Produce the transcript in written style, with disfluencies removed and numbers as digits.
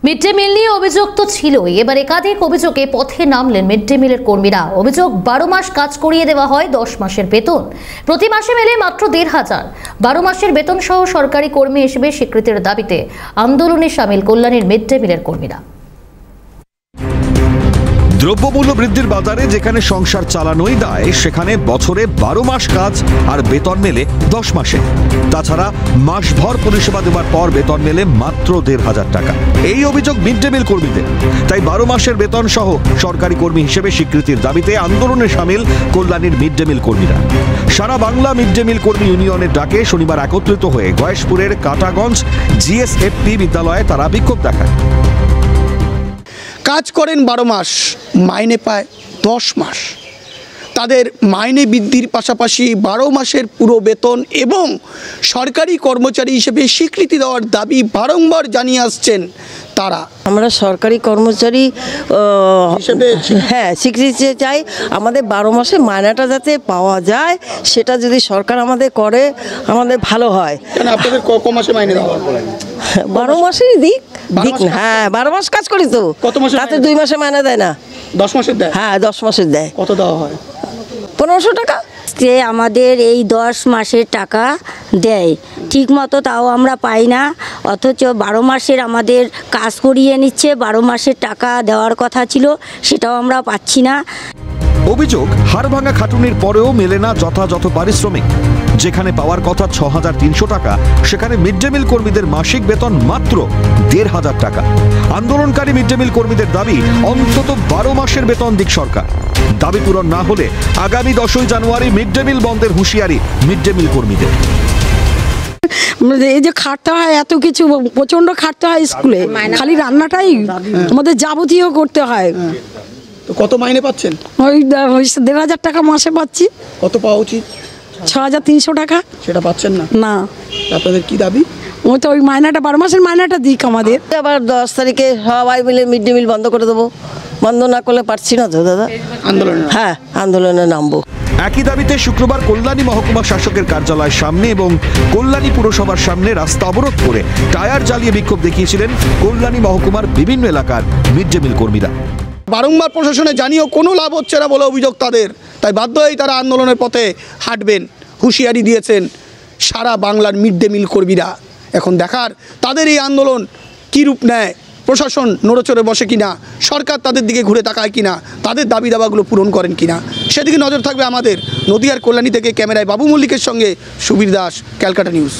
Mid day meal নিয়ে অভিযোগ তো ছিলই, এবার একাধিক অভিযোগে পথে নামলেন মিড ডে মিলের কর্মীরা। অভিযোগ 12 মাস কাজ করিয়ে দেওয়া হয়, 10 মাসের বেতন প্রতি মাসে মেলে মাত্র 1,500। 12 মাসের বেতন সহ সরকারি কর্মী হিসেবে স্বীকৃতির দাবিতে আন্দোলনে সামিল কল্যাণীর মিড ডে মিলের কর্মীরা। দ্রব্যমূল্য বৃদ্ধির বাজারে যেখানে সংসার চালানোই দায়, সেখানে বছরে 12 মাস কাজ আর বেতন মেলে 10 মাসে। তাছাড়া মাসভর পরিষেবা দেওয়ার পর বেতন মেলে মাত্র 1,500 টাকা। এই অভিযোগ মিড ডে মিল কর্মীদের। তাই 12 মাসের বেতন সহ সরকারি কর্মী হিসেবে স্বীকৃতির দাবিতে আন্দোলনে সামিল কল্যাণীর মিড ডে মিল কর্মীরা। সারা বাংলা মিড ডে মিল কর্মী ইউনিয়নের ডাকে শনিবার একত্রিত হয়ে গয়েশপুরের কাটাগঞ্জ জিএসএফপি বিদ্যালয়ে তারা বিক্ষোভ দেখায়। কাজ করেন 12 মাস, মাইনে পায় 10 মাস। তাদের মাইনে বৃদ্ধির পাশাপাশি 12 মাসের পুরো বেতন এবং সরকারি কর্মচারী হিসেবে স্বীকৃতি দেওয়ার দাবি বারংবার জানিয়ে আসছেন তারা। আমরা সরকারি কর্মচারী হিসেবে স্বীকৃতি চাই। আমাদের 12 মাসে মাইনাটা যাতে পাওয়া যায়, সেটা যদি সরকার আমাদের করে আমাদের ভালো হয়। আপনাদের কত মাসে মাইনে দেওয়া হয়? 12 মাসেই দিক। হ্যাঁ, 12 মাস কাজ করি তো। কত মাসে? তাতে 2 মাসে মাইনে দেয় না। 10 মাসের দেয়? হ্যাঁ, 10 মাসের দেয়। কত দেওয়া হয়? 1500 টাকা। যে আমাদের এই 10 মাসের টাকা দেয় ঠিক মতো, তাও আমরা পাই না। অথচ 12 মাসের আমাদের কাজ করিয়ে নিচ্ছে, 12 মাসের টাকা দেওয়ার কথা ছিল, সেটাও আমরা পাচ্ছি না। অভিযোগ, হাড়ভাঙা খাটুনির পরেও মেলে না যথাযথ পারিশ্রমিক। যেখানে পাওয়ার কথা 6,300 টাকা, সেখানে মিড ডে মিল কর্মীদের মাসিক বেতন মাত্র 1,500 টাকা। আন্দোলনকারী মিড ডে মিল কর্মীদের দাবি অন্তত 12 মাসের বেতন দিক সরকার। দাবি পূরণ না হলে আগামী 10ই জানুয়ারি মিড ডে মিল বন্ধের হুঁশিয়ারি মিড ডে মিল কর্মীদের। এই যে খাটতে হয়, এত কিছু প্রচন্ড খাটতে হয় স্কুলে, খালি রান্নাটাই আমাদের যাবতীয় করতে হয়। তো কত মাইনে পাচ্ছেন? ওই 1,500 টাকা মাসে পাচ্ছি। কত পাওয়া উচিত? 6,300 টাকা। সেটা পাচ্ছেন না? না। আপনাদের কি দাবি? ওই তো ওই মাইনাটা 12 মাসের মাইনাটা দিক আমাদের। আবার 10 তারিখে সবাই মিলে মিড ডে মিল বন্ধ করে দেবো। বন্ধ না করলে পারছি না তো দাদা। আন্দোলনে নামবো। একই দাবিতে শুক্রবার কল্যাণী মহকুমা শাসকের কার্যালয়ের সামনে এবং কল্যাণী পুরসভার সামনে রাস্তা অবরোধ করে টায়ার জ্বালিয়ে বিক্ষোভ দেখিয়েছিলেন কল্যাণী মহকুমার বিভিন্ন এলাকার মিড ডে মিল কর্মীরা। বারংবার প্রশাসনে জানিয়েও কোনো লাভ হচ্ছে না বলে অভিযোগ তাদের। তাই বাধ্য হয়েই তারা আন্দোলনের পথে হাঁটবেন হুঁশিয়ারি দিয়েছেন সারা বাংলার মিড ডে মিল কর্মীরা। এখন দেখার তাদের এই আন্দোলন কী রূপ নেয়, প্রশাসন নড়েচড়ে বসে কিনা, সরকার তাদের দিকে ঘুরে তাকায় কিনা, তাদের দাবি দাবাগুলো পূরণ করেন কিনা, সেদিকে নজর থাকবে আমাদের। নদিয়ার কল্যাণী থেকে ক্যামেরায় বাবু মল্লিকের সঙ্গে সুবীর দাস, ক্যালকাটা নিউজ।